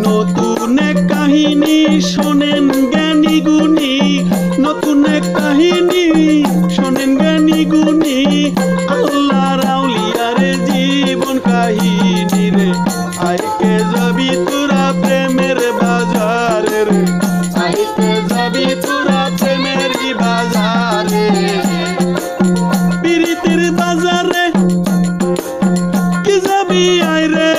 নতুন এক কাহিনী শোনেন জ্ঞানী গুণী, নতুন এক কাহিনী শোনেন জ্ঞানী গুণী, আল্লাহর আউলিয়ার জীবন কাহিনী রে। আইকে যাবি তোরা প্রেমের বাজারে রে, আইকে যাবি তোরা প্রেমের বাজারে, পিরিতের বাজারে কি যাবি আয় রে,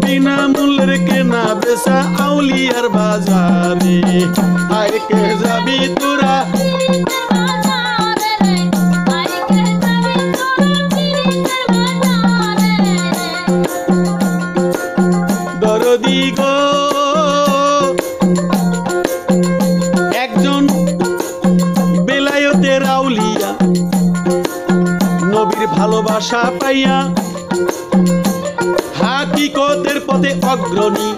বিনা মূল্যের কেনা বেচা আউলিয়ার বাজারে, আইকে যাবি তোরা দরদি গো। একজন বেলায়েতের আউলিয়া নবীর ভালোবাসা পাইয়া হাকিকতের পথে অগ্রণী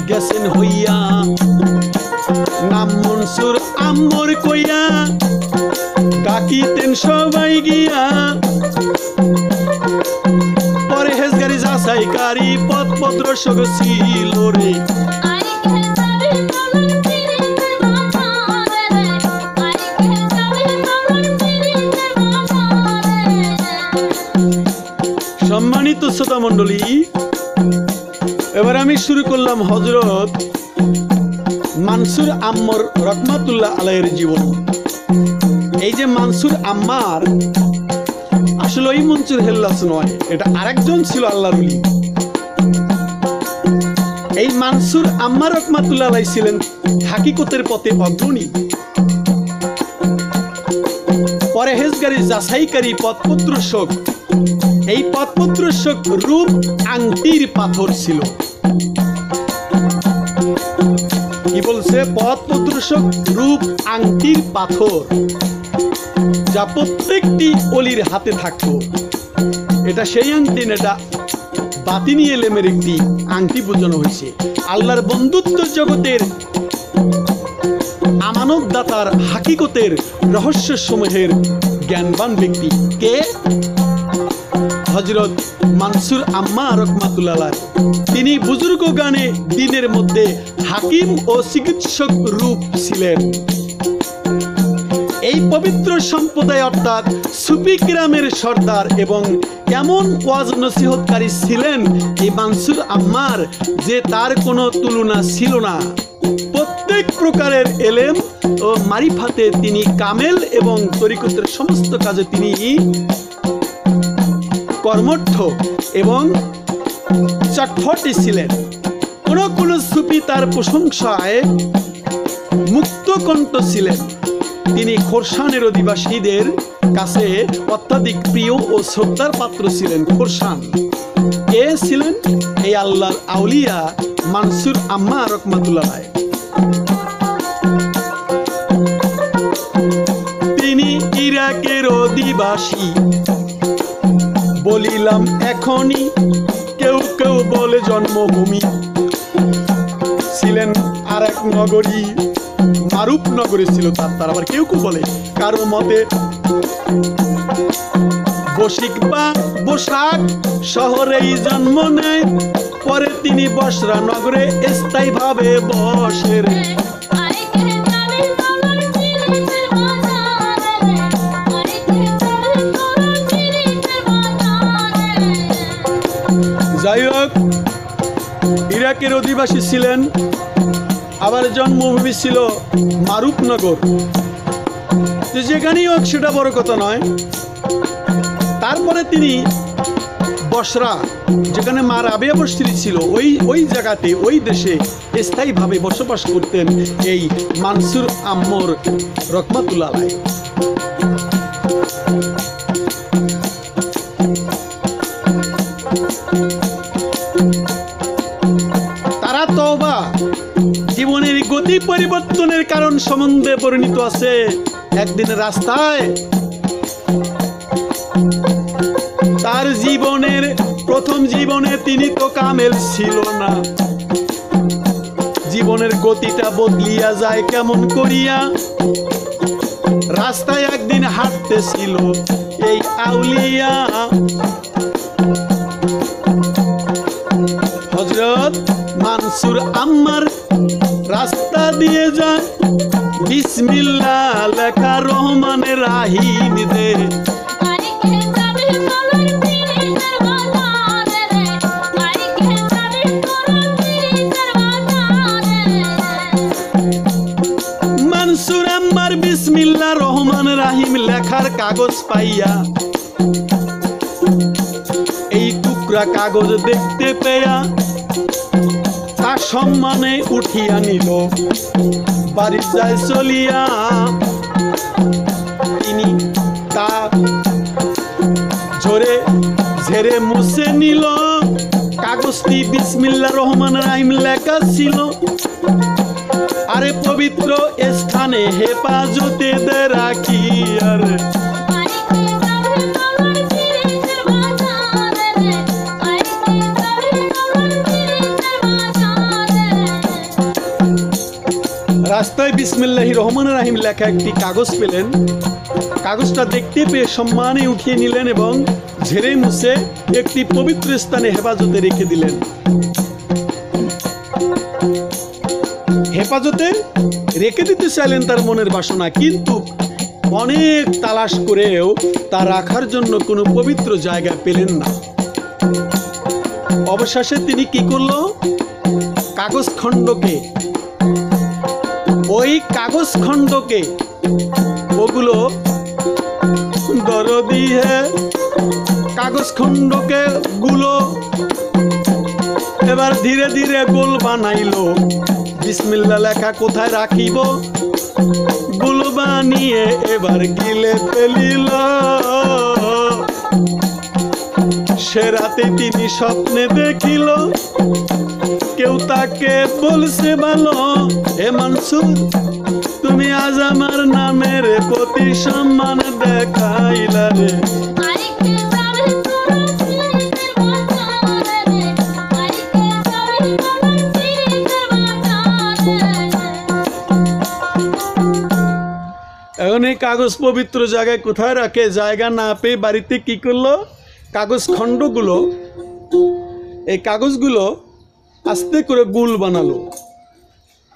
গেছেন হইয়া, নাম মনসুর আম্মর কইয়া ডাকিতেন সবাই গিয়া, পরহেজগারি যাচাইকারী পথপত্র সগ ছিল রে। সম্মানিত শ্রোতা মণ্ডলী, এবার আমি শুরু করলাম হযরত মানসুর আম্মর রহমাতুল্লাহ আলাইহির জীবন। এই যে মানসুর আম্মার আসলে ওই মনসুর হেল্লাস নয়, এটা আরেকজন ছিল আল্লাহর ওলি। এই মানসুর আম্মার রহমাতুল্লাহ আলাইহি ছিলেন হাকিকতের পথে অগ্রণী, পরহেজগারি যাচাইকারী পথপ্রদর্শক। এই পথপ্রদর্শক রূপ আংটির পাথর ছিল। কি বলছে? পথপ্রদর্শক রূপ আংটির পাথর, যা প্রত্যেকটি অলির হাতে থাকতো। এটা সেই আংটি, এটা বাতিনি এলেমের একটি আংটি বোঝানো হয়েছে। আল্লাহর বন্ধুত্ব জগতের আমানতদাতার হাকিকতের রহস্য সমূহের জ্ঞানবান ব্যক্তি কে? হযরত মানসুর আম্মা রহমাতুল্লাহ আলাইহি। তিনি বুজুর্গ গানে দিনের মধ্যে হাকিম ও চিকিৎসক রূপ ছিলেন। এই পবিত্র সম্প্রদায় অর্থাৎ সুফি কিরামের সর্দার এবং এমন ওয়াজ নসিহতকারী ছিলেন এই মানসুর আম্মার যে তার কোনো তুলনা ছিল না। প্রত্যেক প্রকারের এলেম ও মারিফাতে তিনি কামেল এবং তরিকতের সমস্ত কাজে তিনি কর্মঠ এবং চটফটে ছিলেন। কোন সুফি তার প্রশংসায় মুক্ত কণ্ঠ ছিলেন। তিনি খোরশানের অধিবাসীদের কাছে অত্যাধিক প্রিয় ও শ্রদ্ধার পাত্র ছিলেন। খোরশান কে ছিলেন? এই আল্লাহর আউলিয়া মানসুর আম্মা রহমাতুল্লাহ আলাইহি। তিনি ইরাকের অধিবাসী বলিলাম এখনই, কেউ কেউ বলে জন্মভূমি। ছিলেন আর এক নগরী, মারুফ নগরী ছিল তার। আবার কেউ কেউ বলে কারো মতে বসিক বা বসাক শহরেই জন্ম নেয়, পরে তিনি বসরা নগরে স্থায়ীভাবে বসেন। যাই হোক, ইরাকের অধিবাসী ছিলেন, আবার জন্মভূমি ছিল মারুফনগর। যেখানেই হোক সেটা বড় কথা নয়। তারপরে তিনি বসরা, যেখানে মা রাবিয়া বস্তি ছিল, ওই জায়গাতে, ওই দেশে স্থায়ীভাবে বসবাস করতেন এই মানসুর আম্মর রহমাতুল্লাহ আলাইহি। তারা তওবা জীবনের গতি পরিবর্তনের কারণ সম্বন্ধে পরিণত আছে। একদিন রাস্তায় তার জীবনের প্রথম জীবনে তিনি তো কামেল ছিল না। জীবনের গতিটা বদলিয়া যায় কেমন করিয়া। রাস্তায় একদিন হাঁটতেছিল এই আউলিয়া, হযরত মানসুর আম্মার রাস্তা দিয়ে যায়, বিসমিল্লাহ লেখা রহমানের রাহিম দে। মানসুর আম্মার বিসমিল্লাহ রহমান রাহিম লেখার কাগজ পাইয়া, এই টুকরা কাগজ দেখতে পেয়া তার সম্মানে উঠিয়া নিল, বাড়ি যায় চলিয়া। তিনি তা ঝেড়ে মুছে নিল, কাগজটি বিসমিল্লাহ রহমান রাহিম লেখা ছিল। আরে পবিত্র স্থানে হেফাজতে দে রাখি, আরে রাস্তায় বিসমিল্লাহির রহমানির রহিম লেখা একটি কাগজ পেলেন। কাগজটা দেখতে পেয়ে সম্মানে উঠিয়ে নিলেন এবং ঝেড়ে মুছে একটি পবিত্র স্থানে হেফাজতে রেখে দিলেন। হেফাজতে রেখে দিতে চাইলেন তার মনের বাসনা, কিন্তু অনেক তালাশ করেও তা রাখার জন্য কোনো পবিত্র জায়গা পেলেন না। অবশেষে তিনি কি করলো, কাগজ খণ্ডকে, ওই কাগজ খণ্ডকে ওগুলো দরদি হে কাগজ খণ্ডকে গুলো এবার ধীরে ধীরে গোল বানাইলো। বিসমিল্লাহ লেখা কোথায় রাখিব, গোল বানিয়ে এবার গিলে ফেলিল। সে রাতে তিনি স্বপ্নে দেখিল, কেউ তাকে বলছে ভালো, হে মানসুর তুমি আজ আমার নামের প্রতি সম্মান দেখাইলা রে। এখন এই কাগজ পবিত্র জায়গায় কোথায় রাখে, জায়গা না পেয়ে বাড়িতে কি করলো, কাগজ খণ্ডগুলো, এই কাগজগুলো আস্তে করে গুল বানালো।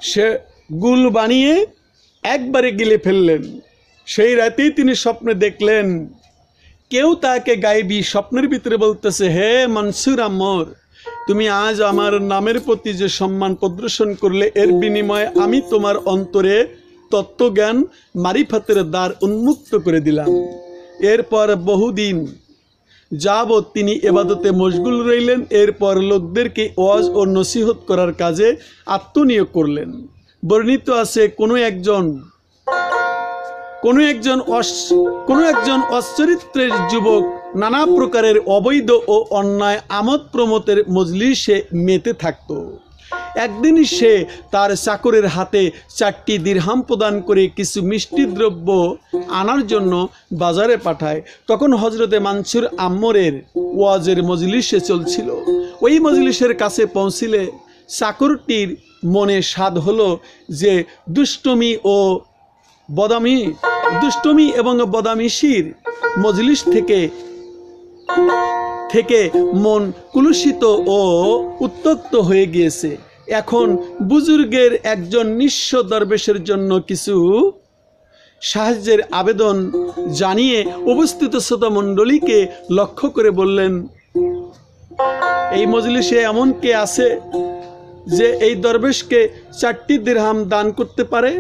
সে গুল বানিয়ে একবারে গিলে ফেললেন। সেই রাতেই তিনি স্বপ্নে দেখলেন কেউ তাকে গায়েবী স্বপ্নের ভিতরে বলতেছে, হে মানসুর আম্মর তুমি আজ আমার নামের প্রতি যে সম্মান প্রদর্শন করলে, এর বিনিময়ে আমি তোমার অন্তরে তত্ত্বজ্ঞান মারিফাতের দ্বার উন্মুক্ত করে দিলাম। এরপর বহুদিন যাবৎ তিনি এবাদতে মশগুল রইলেন। এরপর লোকদেরকে ওয়াজ ও নসিহত করার কাজে আত্মনিয়োগ করলেন। বর্ণিত আছে কোনো একজন অচরিত্রের যুবক নানা প্রকারের অবৈধ ও অন্যায় আমোদ প্রমোদের মজলিসে মেতে থাকত। একদিন সে তার চাকরের হাতে 4টি দিরহাম প্রদান করে কিছু মিষ্টি দ্রব্য আনার জন্য বাজারে পাঠায়। তখন হজরতে মানসুর আম্মরের ওয়াজের মজলিসে চলছিল। ওই মজলিসের কাছে পৌঁছিলে চাকরটির মনে স্বাদ হলো যে দুষ্টমি এবং বদামিশির মজলিস থেকে মন কুলুষিত ও উত্তক্ত হয়ে গিয়েছে। এখন বুজুর্গের একজন নিঃস্ব দরবেশের জন্য কিছু সাহায্যের আবেদন জানিয়ে উপস্থিত শ্রোতা মণ্ডলীকে লক্ষ্য করে বললেন, এই মজলিসে এমন কে আছে যে এই দরবেশকে 4টি দিরহাম দান করতে পারে?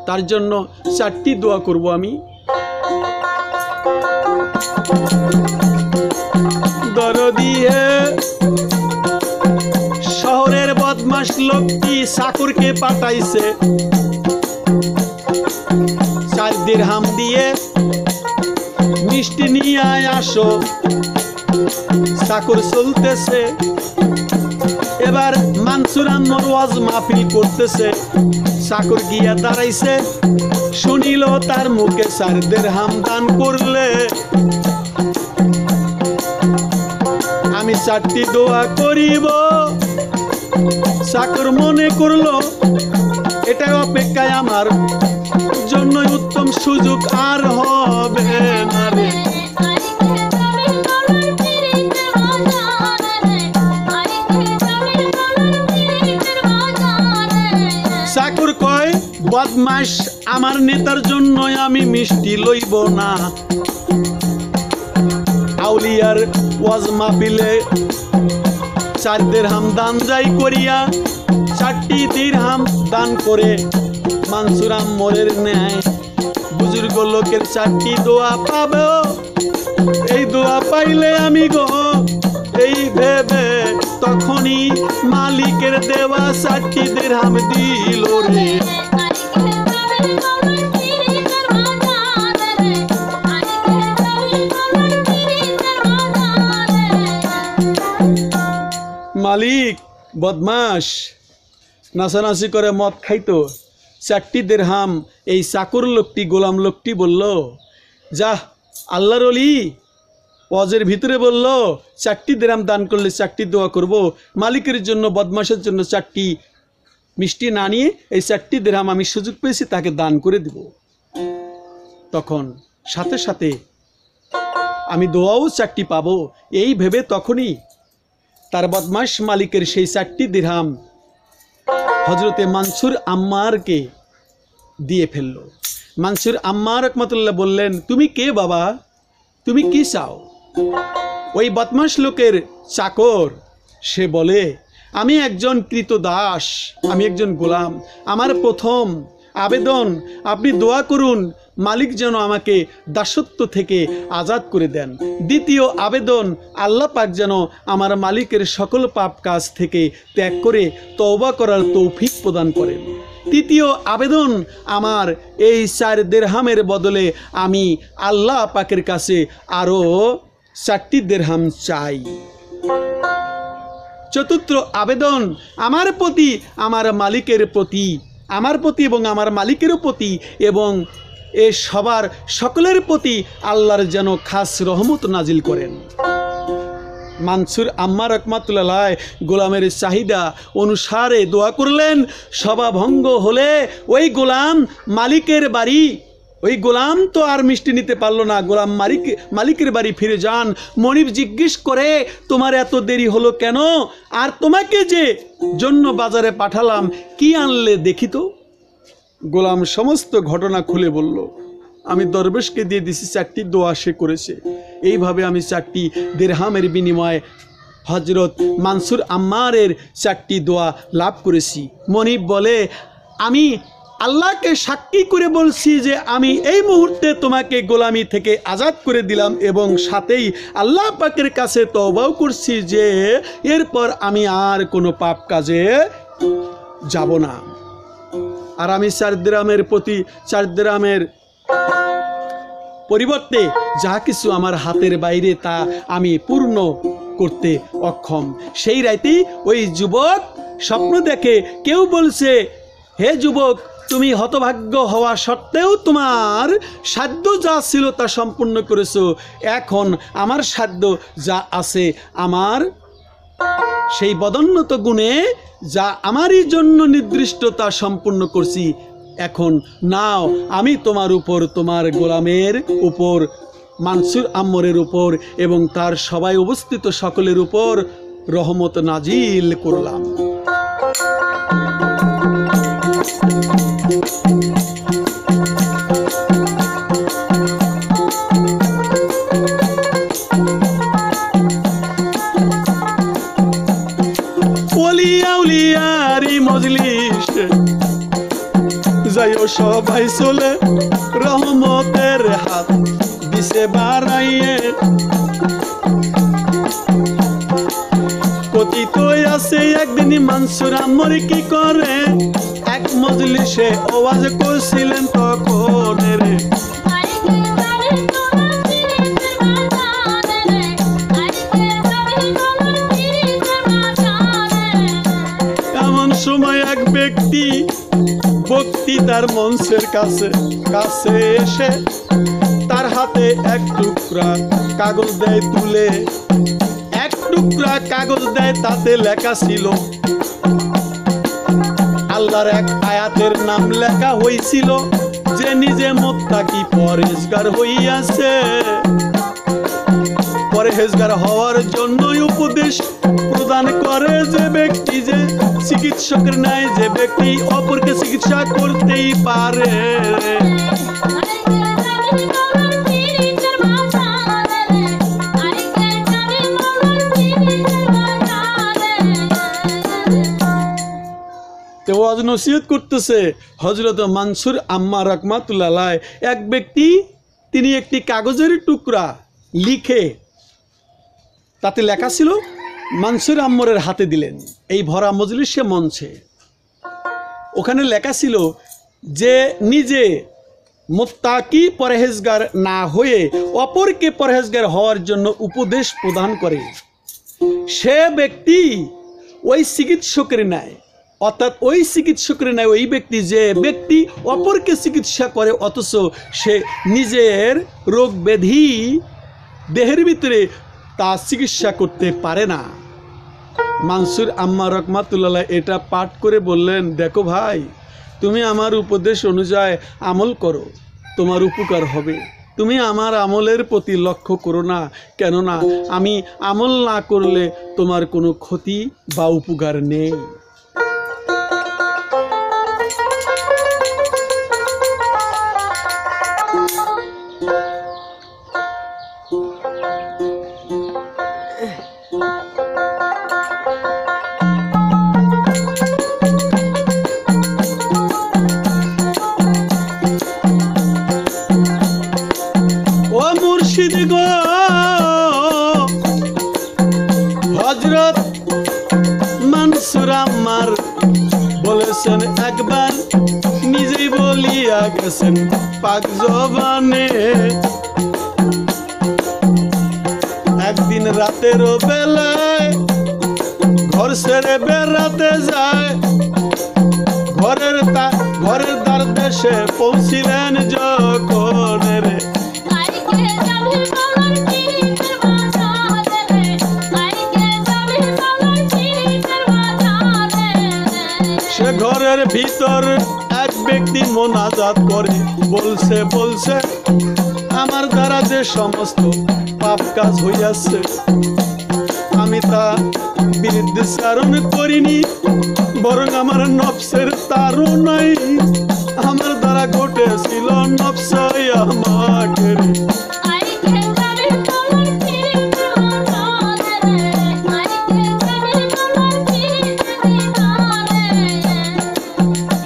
তার জন্য 4টি দোয়া করব আমি। দরদি হে শহরের বদমাশ লোকটি চাকরকে পাঠাইছে 4 দিরহাম দিয়ে মিষ্টি নিয়ে আসো। চাকর চলতেছে, এবার মানসুর আম্মর ওয়াজ মাহফিল করতেছে। চাকর গিয়া দাঁড়াইছে, শুনিল তার মুখে 4 দিরহাম দান করলে আমি 4টি দোয়া করিব। চাকর মনে করলো এটা অপেক্ষায় আমার জন্য উত্তম সুযোগ আর হবে না রে। বদমাস আমার নেতার জন্য আমি মিষ্টি লইব না। আউলিয়ার ওয়াজ মাহফিলে 4 দিরহাম দান যাই করিয়া 4টি দিরহাম দান করে মানসুর আম্মরের ন্যায় বুজুর্গ লোকের 4টি দোয়া পাবে। এই দোয়া পাইলে আমি গো এই ভেবে তখনই মালিকের দেওয়া 4টি দিরহাম দিল রে। মালিক বদমাস নাচানাচি করে মদ খাইতো, 4টি দিরহাম এই চাকর লোকটি গোলাম লোকটি বলল, যা আল্লাহর ওলি ওয়াজের ভিতরে বলল 4টি দিরহাম দান করলে 4টি দোয়া করব, মালিকের জন্য বদমাসের জন্য 4টি মিষ্টি না নিয়ে এই 4টি দিরহাম আমি সুযোগ পেয়েছি তাকে দান করে দিব। তখন সাথে সাথে আমি দোয়াও 4টি পাবো এই ভেবে তখনই তার বদমাস মালিকের সেই 4টি দিরহাম হজরতে মানসুর আম্মারকে দিয়ে ফেলল। মানসুর আম্মার রহমতুল্লাহ বললেন, তুমি কে বাবা, তুমি কি চাও? ওই বদমাস লোকের চাকর সে বলে, আমি একজন কৃতদাস, আমি একজন গোলাম, আমার প্রথম আবেদন আপনি দোয়া করুন মালিক যেন আমাকে দাসত্ব থেকে আজাদ করে দেন। দ্বিতীয় আবেদন আল্লাহ পাক যেন আমার মালিকের সকল পাপ কাজ থেকে ত্যাগ করে তওবা করার তৌফিক প্রদান করেন। তৃতীয় আবেদন আমার এই 4 দিরহামের বদলে আমি আল্লাহ পাকের কাছে আরও 4টি দিরহাম চাই। চতুর্থ আবেদন আমার প্রতি, আমার মালিকের প্রতি, আমার প্রতি এবং আমার মালিকেরও প্রতি এবং এ সবার সকলের প্রতি আল্লাহর যেন খাস রহমত নাজিল করেন। মানসুর আম্মার রহমাতুল্লাহ গোলামের চাহিদা অনুসারে দোয়া করলেন। সভা ভঙ্গ হলে ওই গোলাম মালিকের বাড়ি, ওই গোলাম তো আর মিষ্টি নিতে পারলো না, গোলাম মালিকের বাড়ি ফিরে যান। মনিব জিজ্ঞেস করে, তোমার এত দেরি হলো কেন? আর তোমাকে যে জন্য বাজারে পাঠালাম কি আনলে দেখি তো। গোলাম সমস্ত ঘটনা খুলে বলল, আমি দরবেশকে দিয়ে দিছি 4টি দোয়া সে করেছে, এইভাবে আমি 4টি দিরহামের বিনিময়ে হজরত মানসুর আম্মারের 4টি দোয়া লাভ করেছি। মনিব বলে, আমি আল্লাহকে সাক্ষী করে বলছি যে আমি এই মুহূর্তে তোমাকে গোলামি থেকে আজাদ করে দিলাম এবং সাথেই আল্লাহ পাকের কাছে তওবাও করছি যে এরপর আমি আর কোনো পাপ কাজে যাব না। আর আমি 4 দিরহামের প্রতি 4 দিরহামের পরিবর্তে যা কিছু আমার হাতের বাইরে তা আমি পূর্ণ করতে অক্ষম। সেই রাতেই ওই যুবক স্বপ্ন দেখে, কেউ বলছে, হে যুবক, তুমি হতভাগ্য হওয়া সত্ত্বেও তোমার সাধ্য যা ছিল তা সম্পূর্ণ করেছো, এখন আমার সাধ্য যা আছে, আমার সেই বদন্যত গুণে যা আমারই জন্য নির্দিষ্ট তা সম্পূর্ণ করছি। এখন নাও, আমি তোমার উপর, তোমার গোলামের উপর, মানসুর আম্মরের উপর এবং তার সবাই উপস্থিত সকলের উপর রহমত নাজিল করলাম। মজলিস যাইও সবাই চলে, রহমতের হাত দিছে বাড়াইয়ে। কথিত আছে একদিন মানসুর আম্মর কি করে এক মজলিসে ওয়াজ করছিলেন তখন রে। এমন সময় এক ব্যক্তি বক্তৃতার মঞ্চের কাছে এসে তার হাতে এক টুকরা কাগজ দেয় তুলে, এক টুকরা কাগজ দেয়, তাতে লেখা ছিল আল্লাহর এক আয়াতের নাম লেখা হয়েছিল যে নিজে মুত্তাকি পরেজগার হইয়াছে। পরেজগার হওয়ার জন্যই উপদেশ প্রদান করে যে ব্যক্তি, যে চিকিৎসকের ন্যায় যে ব্যক্তি অপরকে চিকিৎসা করতেই পারে। ওয়াজ নসিহত করতেছে হযরত মানসুর আম্মার রাহমাতুল্লাহ আলাইহি। এক ব্যক্তি তিনি একটি কাগজের টুকরা লিখে, তাতে লেখা ছিল, মানসুর আম্মরের হাতে দিলেন এই ভরা মজলিসে মঞ্চে। ওখানে লেখা ছিল যে নিজে মুত্তাকি পরহেজগার না হয়ে অপরকে পরহেজগার হওয়ার জন্য উপদেশ প্রদান করে, সে ব্যক্তি ওই চিকিৎসকের ন্যায়, অর্থাৎ ওই চিকিৎসকের ন্যায় ওই ব্যক্তি যে ব্যক্তি অপরকে চিকিৎসা করে অথচ সে নিজের রোগ ব্যাধি দেহের ভিতরে তা চিকিৎসা করতে পারে না। মানসুর আম্মা রাহমাতুল্লাহ এটা পাঠ করে বললেন, দেখো ভাই, তুমি আমার উপদেশ অনুযায়ী আমল করো, তোমার উপকার হবে। তুমি আমার আমলের প্রতি লক্ষ্য করো না, কেননা আমি আমল না করলে তোমার কোনো ক্ষতি বা উপকার নেই। হযরত মানসুর আম্মার বলেছেন একবার, নিজেই বলিয়া গেছেন পাক জবানে, একদিন রাতের বেলায় ঘর ছেড়ে বেড়াতে যায়, ঘরের দ্বার দেশে পৌঁছিলেন যখন রে, সে ঘরের ভিতর এক ব্যক্তি মোনাজাত করে বলছে, আমার দ্বারা যে সমস্ত পাপ কাজ হইয়াছে আমি তা বিরুদ্ধাচরণ করিনি, বরং আমার নফসের তাড়নাই আমার দ্বারা ঘটেছিল, নফসই আমাকে।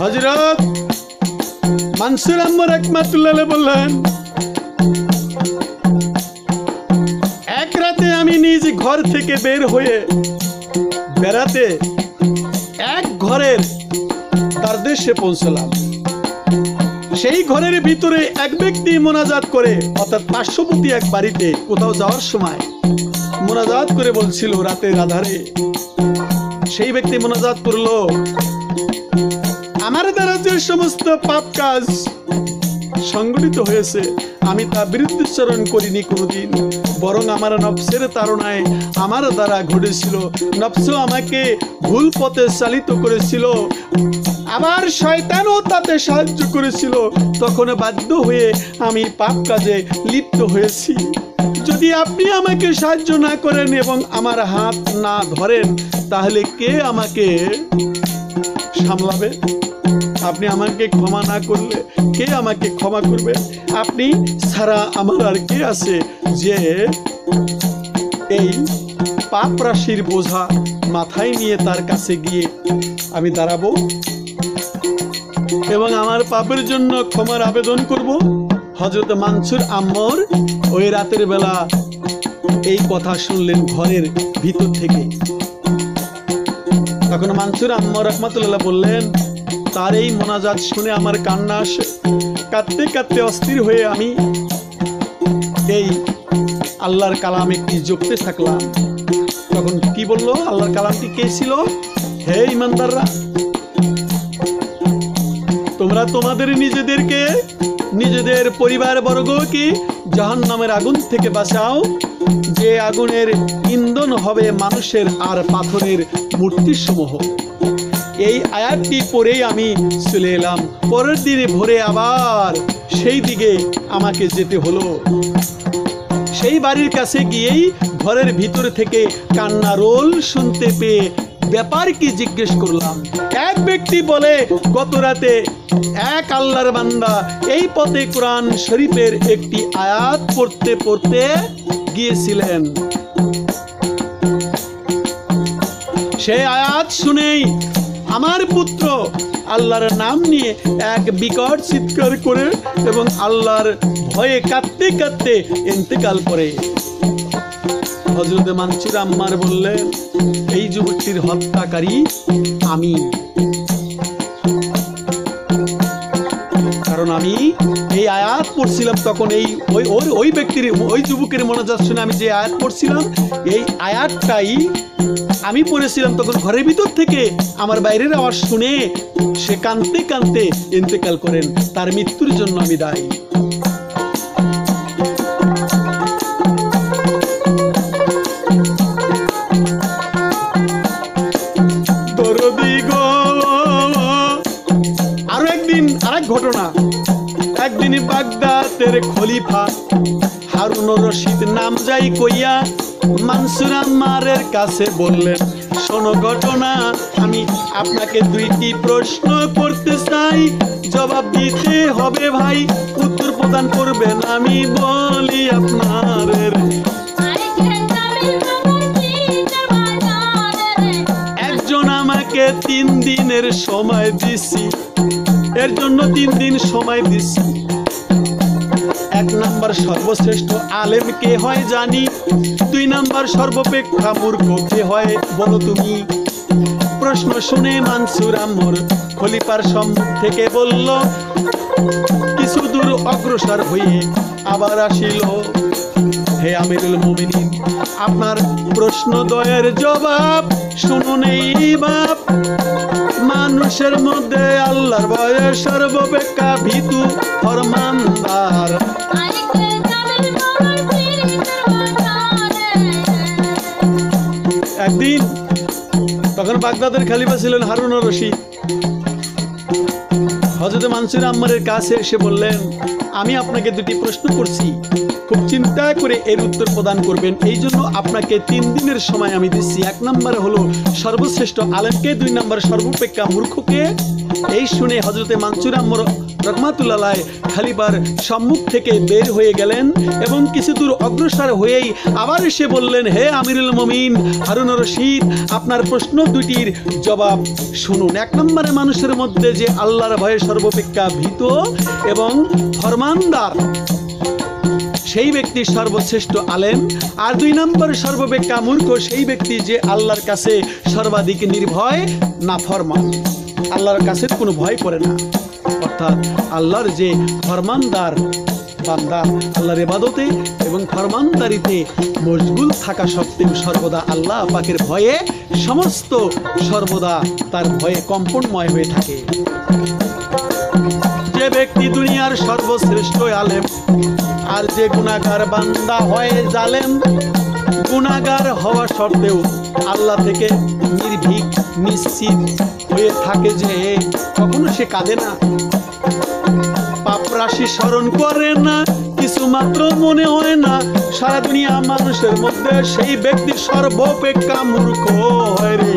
হযরত মানসুর আম্মা রাহমাতুল্লাহ আলাইহি বললেন, এক রাতে আমি নিজ ঘর থেকে বের হয়ে বেড়াতে এক ঘরের তার দেশে পৌঁছলাম। সেই ঘরের ভিতরে এক ব্যক্তি মোনাজাত করে, অর্থাৎ পার্শ্ববর্তী এক বাড়িতে কোথাও যাওয়ার সময় মোনাজাত করে বলছিল রাতের আধারে। সেই ব্যক্তি মোনাজাত করলো, আমার দ্বারা যে সমস্ত পাপ কাজ সংগঠিত হয়েছে আমি তা বিরুদ্ধাচরণ করিনি কোনোদিন, বরং আমার নফসের তাড়নায় আমার দ্বারা ঘটেছিল, নফস আমাকে ভুল পথে চালিত করেছিল, আবার শয়তানও তাতে সাহায্য করেছিল, তখন বাধ্য হয়ে আমি পাপ কাজে লিপ্ত হয়েছি। যদি আপনি আমাকে সাহায্য না করেন এবং আমার হাত না ধরেন তাহলে কে আমাকে সামলাবে? আপনি আমাকে ক্ষমা না করলে কে আমাকে ক্ষমা করবে? আপনি ছাড়া আমার আর কে আছে যে এই পাপ রাশির বোঝা মাথায় নিয়ে তার কাছে গিয়ে আমি দাঁড়াবো এবং আমার পাপের জন্য ক্ষমার আবেদন করব? হযরত মানসুর আম্মর ওই রাতের বেলা এই কথা শুনলেন ঘরের ভিতর থেকে। তখন মানসুর আম্মা রাহমাতুল্লাহ বললেন, তার এই মোনাজাত শুনে আমার কান্না আসে, কাঁদতে কাঁদতে অস্থির হয়ে আমি এই আল্লাহর কালাম একটি জপতে থাকলাম। তখন কি বললো? আল্লাহর কালামটি কে ছিল? হে ইমানদাররা, তোমরা তোমাদের নিজেদেরকে, নিজেদের পরিবার বর্গকে জাহান্নামের আগুন থেকে বাঁচাও, যে আগুনের ইন্ধন হবে মানুষের আর পাথরের মূর্তিসমূহ। এই আয়াতটি পড়েই আমি চলে এলাম। পরের দিনে ভোরে আবার সেই দিকে আমাকে যেতে হলো। সেই বাড়ির কাছে গিয়েই ঘরের ভিতর থেকে কান্না রোল শুনতে পেয়ে ব্যাপার কি জিজ্ঞেস করলাম। এক ব্যক্তি বলে, গত রাতে এক আল্লাহর বান্দা এই পথে কোরআন শরীফের একটি আয়াত পড়তে পড়তে গিয়েছিলেন। সেই আয়াত শুনেই আমার পুত্র আল্লাহর নাম নিয়ে এক বিকট চিৎকার করে এবং আল্লাহর ভয়ে কাঁদতে কাঁদতে ইন্তেকাল করে। হযরত মানসুর আম্মার বললেন, এই যুবকটির হত্যাকারী আমি, কারণ আমি এই আয়াত পড়ছিলাম তখন এই ওই ব্যক্তির ওই যুবকের মোনাজাত শুনে আমি যে আয়াত পড়ছিলাম এই আয়াতটাই আমি পড়েছিলাম তখন ঘরের ভিতর থেকে। আমার বাইরের আওয়াজ শুনে সে কাঁদতে কাঁদতে ইন্তেকাল করেন। তার মৃত্যুর জন্য আমি দায়ী। আরো একদিন আরেক ঘটনা। একদিন বাগদাদের খলিফা হারুন রশিদ নাম যাই কইয়া মানসুর আম্মারের কাছে বললেন, শোনো ঘটনা, আমি আপনাকে দুইটি প্রশ্ন করতে চাই, জবাব দিতে হবে ভাই, উত্তর প্রদান করবেন। আমি বলি আপনার, একজন আমাকে 3 দিনের সময় দিছি, এর জন্য 3 দিন সময় দিছি। 1 নাম্বার সর্বশ্রেষ্ঠ আলেম কে হয় জানি, 2 নাম্বার সর্বাপেক্ষা মূর্খ কে হয় বলো তুমি। প্রশ্ন শুনে মানসুর আম্মর খলিফার সম্মুখ থেকে বলল, কিছু দূর অগ্রসর হয়ে আবার আসিল, হে আমিরুল মুমিনিন, আপনার প্রশ্ন দ্বয়ের জবাব শুনুন এই বাপ। মানুষের মধ্যে আল্লাহর ভয়ে সর্বাপেক্ষা ভীতু ফরমানদার। একদিন তখন বাগদাদের খলিফা ছিলেন হারুন রশিদ। হযরত মানসুর আম্মারের কাছে এসে বললেন, আমি আপনাকে 2টি প্রশ্ন করছি, খুব চিন্তা করে এর উত্তর প্রদান করবেন, এই জন্য আপনাকে 3 দিনের সময় আমি দিচ্ছি। 1 নাম্বার হলো সর্বশ্রেষ্ঠ আলেমকে, 2 নাম্বার সর্বাপেক্ষা মূর্খকে। এই শুনে হযরতে মানসুর আম্মর রহমাতুল্লাহ আলাইহি খলিফার সম্মুখ থেকে বের হয়ে গেলেন এবং কিছু দূর অগ্রসর হয়েই আবার এসে বললেন, হে আমিরুল মুমিন হারুন রশিদ, আপনার প্রশ্ন 2টির জবাব শুনুন। 1 নম্বরে মানুষের মধ্যে যে আল্লাহর ভয়ে সর্বাপেক্ষা ভীত এবং ফরমানদার, সেই ব্যক্তি সর্বশ্রেষ্ঠ আলেম। আর 2 নম্বর সর্বাপেক্ষা মূর্খ, সেই ব্যক্তি যে আল্লাহর কাছে সর্বাধিক নির্ভয় নাফরমান, আল্লাহর কাছে কোনো ভয় করে না। অর্থাৎ আল্লাহর যে ফরমানদার বান্দা, আল্লাহর ইবাদতে এবং ফরমানদারিতে মশগুল থাকা সত্ত্বেও সর্বদা আল্লাহ পাকের ভয়ে সমস্ত সর্বদা তার ভয়ে কম্পনময় হয়ে থাকে। যে ব্যক্তি দুনিয়ার সর্বশ্রেষ্ঠ আলেম আর যে গুনাহগার বান্দা হয় জালেম, গুনাহগার হওয়া সত্ত্বেও আল্লাহ থেকে নির্ভীক নিশ্চিত হয়ে থাকে যে কখনো সে কাঁদে না, পাপ রাশি স্মরণ করে না, কিছু মাত্র মনে হয় না, সারা দুনিয়া মানুষের মধ্যে সেই ব্যক্তি সর্বাপেক্ষা মূর্খ হয় রে।